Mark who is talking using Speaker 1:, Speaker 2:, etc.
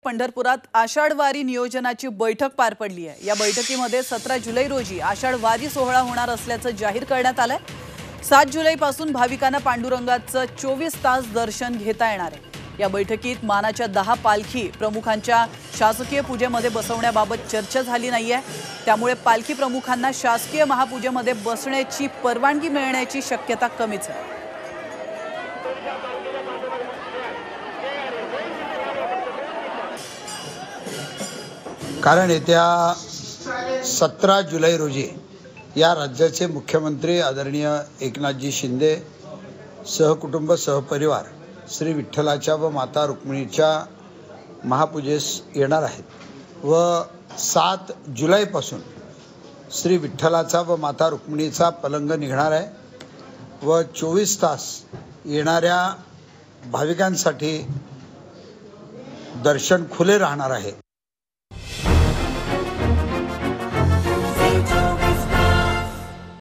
Speaker 1: पंढरपुरात आषाढ वारी नियोजनाची बैठक पार पडली आहे। या बैठकीमध्ये 17 जुलै रोजी आषाढ वारी सोहळा होणार असल्याचं जाहीर करण्यात आलंय। 7 जुलैपासून भाविकांना पांडुरंगाचं 24 तास दर्शन घेता येणार आहे। या बैठकीत मानाच्या 10 पालखी प्रमुखांच्या शासकीय पूजेमध्ये बसवण्याबाबत चर्चा झाली नाहीये। त्यामुळे पालखी प्रमुखांना शासकीय महापूजेमध्ये बसण्याची परवानगी मिळण्याची शक्यता कमीच आहे।
Speaker 2: कारण येत्या 17 जुलै रोजी या राज्याचे मुख्यमंत्री आदरणीय एकनाथजी शिंदे सहकुटुंब सहपरिवार श्री विठ्ठलाच्या व माता रुक्मिणीच्या महापूजेस येणार आहेत व 7 जुलैपासून श्री विठ्ठलाचा व माता रुक्मिणीचा पलंग निघणार आहे व 24 तास येणाऱ्या भाविकांसाठी दर्शन खुले राहणार आहे।